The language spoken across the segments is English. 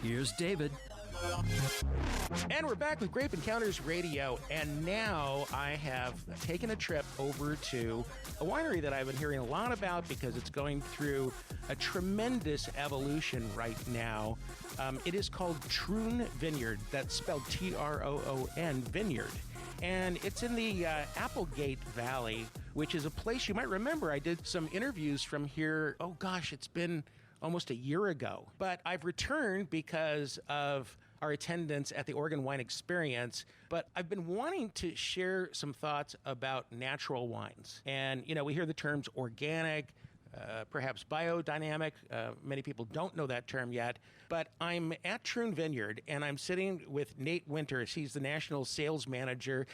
Here's David. And we're back with Grape Encounters Radio, and now I have taken a trip over to a winery that I've been hearing a lot about because it's going through a tremendous evolution right now. It is called Troon Vineyard. That's spelled Troon Vineyard. And it's in the Applegate Valley, which is a place you might remember. I did some interviews from here. Oh, gosh, it's been almost a year ago. But I've returned because of our attendance at the Oregon Wine Experience, but I've been wanting to share some thoughts about natural wines. And, you know, we hear the terms organic, perhaps biodynamic. Many people don't know that term yet, but I'm at Troon Vineyard and I'm sitting with Nate Winters. He's the national sales manager.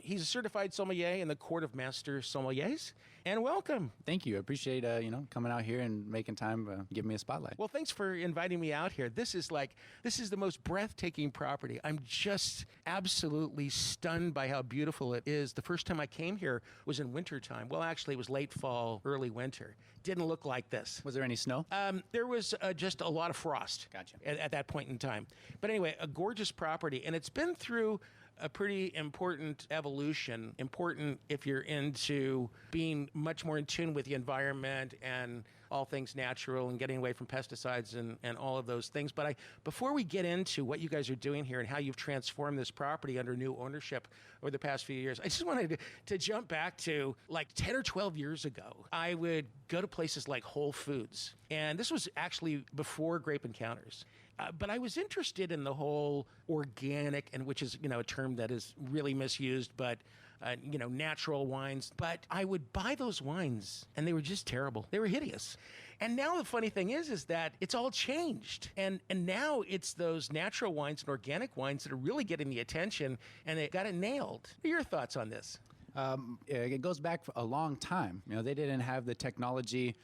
He's a certified sommelier in the Court of Master Sommeliers. And welcome. Thank you. I appreciate coming out here and making time, giving me a spotlight. Well, thanks for inviting me out here. This is the most breathtaking property. I'm just absolutely stunned by how beautiful it is. The first time I came here was in wintertime. Well, actually, it was late fall, early winter. Didn't look like this. Was there any snow? There was just a lot of frost. Gotcha. At that point in time. But anyway, a gorgeous property, and it's been through a pretty important evolution. Important if you're into being much more in tune with the environment and all things natural and getting away from pesticides and all of those things. But before we get into what you guys are doing here and how you've transformed this property under new ownership over the past few years, I just wanted to jump back to like 10 or 12 years ago. I would go to places like Whole Foods, and this was actually before Grape Encounters. But I was interested in the whole organic, and which is, a term that is really misused, but, natural wines. But I would buy those wines, and they were just terrible. They were hideous. And now the funny thing is that it's all changed. And now it's those natural wines and organic wines that are really getting the attention, and they got it nailed. What are your thoughts on this? It goes back for a long time. They didn't have the technology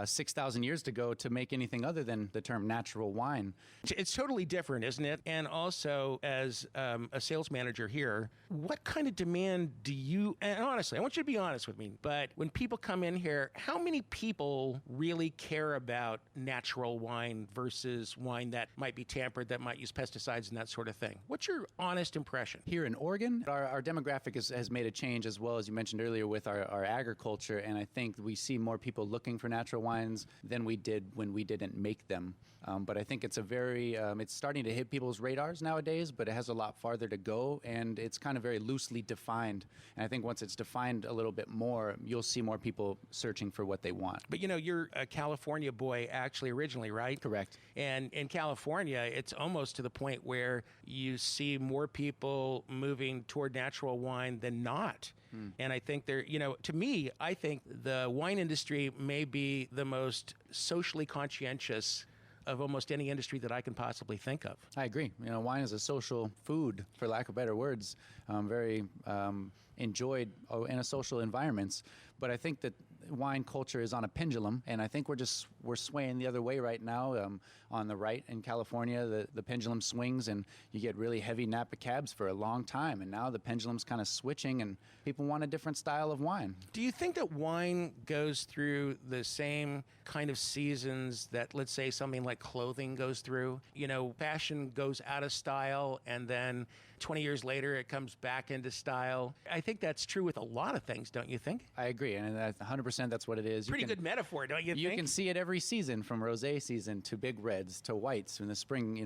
6,000 years ago to make anything other than the term natural wine. It's totally different, isn't it? And also, as a sales manager here, what kind of demand do you, and honestly, I want you to be honest with me, but when people come in here, how many people really care about natural wine versus wine that might be tampered, that might use pesticides and that sort of thing? What's your honest impression? Here in Oregon, our demographic has made a change, as well as you mentioned earlier, with our agriculture, and I think we see more people looking for natural wines than we did when we didn't make them. But I think it's it's starting to hit people's radars nowadays, but it has a lot farther to go, and it's kind of very loosely defined. And I think once it's defined a little bit more, you'll see more people searching for what they want. But you're a California boy actually originally, right? Correct. And in California, it's almost to the point where you see more people moving toward natural wine than not. And I think to me, I think the wine industry may be the most socially conscientious of almost any industry that I can possibly think of. I agree. Wine is a social food, for lack of better words, very enjoyed in a social environments. But I think that wine culture is on a pendulum, and I think we're swaying the other way right now. On the right in California, the pendulum swings, and you get really heavy Napa cabs for a long time, and now the pendulum's kind of switching, and people want a different style of wine. Do you think that wine goes through the same kind of seasons that, let's say, something like clothing goes through? Fashion goes out of style, and then 20 years later, it comes back into style. I think that's true with a lot of things, don't you think? I agree, and that's 100% that's what it is. Pretty good metaphor, don't you think? You can see it every season, from rosé season to big reds to whites. In the spring,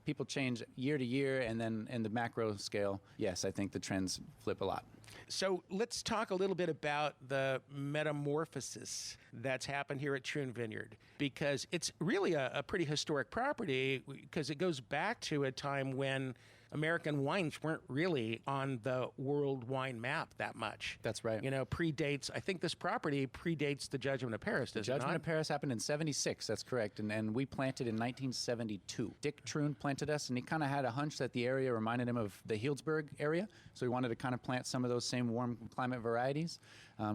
people change year to year, and then in the macro scale, yes, I think the trends flip a lot. So let's talk a little bit about the metamorphosis that's happened here at Troon Vineyard, because it's really a pretty historic property, because it goes back to a time when American wines weren't really on the world wine map that much. That's right. I think this property predates the Judgment of Paris, does it not? The Judgment of Paris happened in 76, that's correct, and we planted in 1972. Dick Troon planted us, and he kind of had a hunch that the area reminded him of the Healdsburg area, so he wanted to kind of plant some of those same warm climate varieties.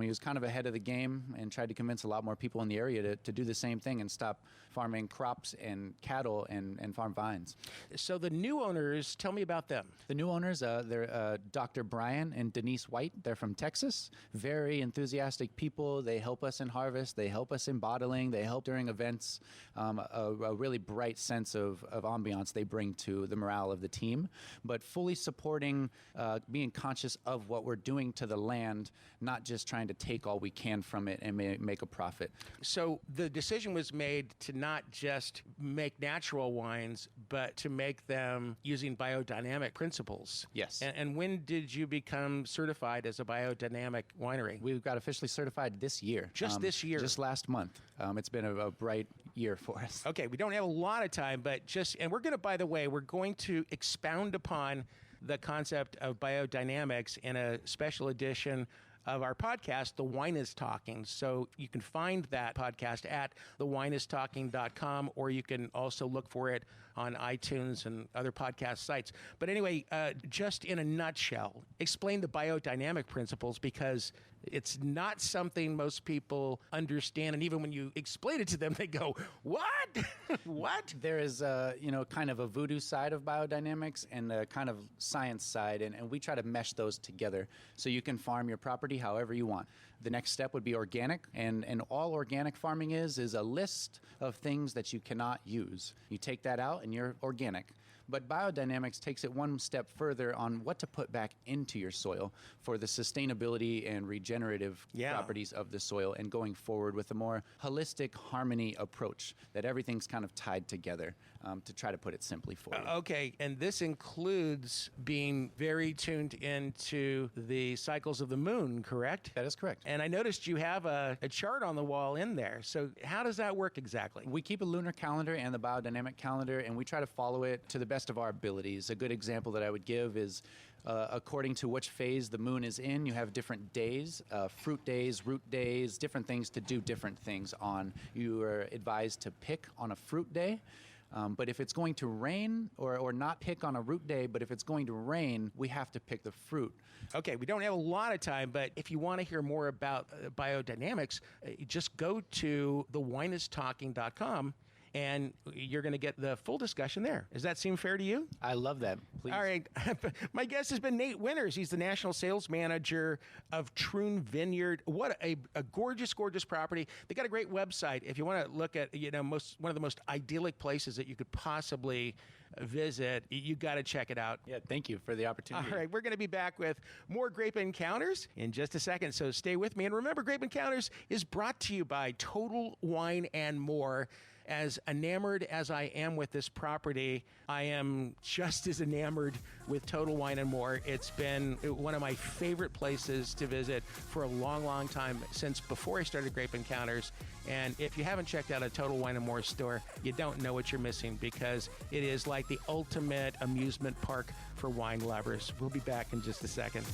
He was kind of ahead of the game and tried to convince a lot more people in the area to do the same thing and stop farming crops and cattle and farm vines. So the new owners, tell me about them. The new owners, they're Dr. Brian and Denise White. They're from Texas. Very enthusiastic people. They help us in harvest. They help us in bottling. They help during events. A really bright sense of ambiance they bring to the morale of the team, but fully supporting, being conscious of what we're doing to the land, not just trying to take all we can from it and make a profit. So the decision was made to not just make natural wines, but to make them using biodynamic principles. Yes. And when did you become certified as a biodynamic winery? We got officially certified this year. Just this year? Just last month. It's been a bright year for us. Okay, we don't have a lot of time, but and we're going to, by the way, we're going to expound upon the concept of biodynamics in a special edition of our podcast, The Wine is Talking. So you can find that podcast at thewineistalking.com, or you can also look for it on iTunes and other podcast sites. But anyway, just in a nutshell, explain the biodynamic principles, because it's not something most people understand. And even when you explain it to them, they go, what? What? There is, kind of a voodoo side of biodynamics and a kind of science side, and we try to mesh those together so you can farm your property however you want. The next step would be organic, and all organic farming is a list of things that you cannot use. You take that out and you're organic. But biodynamics takes it one step further on what to put back into your soil for the sustainability and regenerative properties of the soil, and going forward with a more holistic harmony approach that everything's kind of tied together, to try to put it simply for you. Okay, and this includes being very tuned into the cycles of the moon, correct? That is correct. And I noticed you have a chart on the wall in there. So how does that work exactly? We keep a lunar calendar and the biodynamic calendar, and we try to follow it to the best of our abilities. A good example that I would give is according to which phase the moon is in, you have different days, fruit days, root days, different things to do different things on. You are advised to pick on a fruit day. But if it's going to rain, or not pick on a root day, but if it's going to rain, we have to pick the fruit. Okay, we don't have a lot of time, but if you want to hear more about biodynamics, just go to thewineistalking.com, and you're going to get the full discussion there. Does that seem fair to you? I love that. Please. All right. My guest has been Nate Winters. He's the National Sales Manager of Troon Vineyard. What a gorgeous, gorgeous property. They got a great website. If you want to look at, one of the most idyllic places that you could possibly visit, you got to check it out. Yeah, thank you for the opportunity. All right, we're going to be back with more Grape Encounters in just a second, so stay with me. And remember, Grape Encounters is brought to you by Total Wine and More. As enamored as I am with this property, I am just as enamored with Total Wine and More. It's been one of my favorite places to visit for a long, long time, since before I started Grape Encounters. And if you haven't checked out a Total Wine and More store, you don't know what you're missing, because it is like the ultimate amusement park for wine lovers. We'll be back in just a second.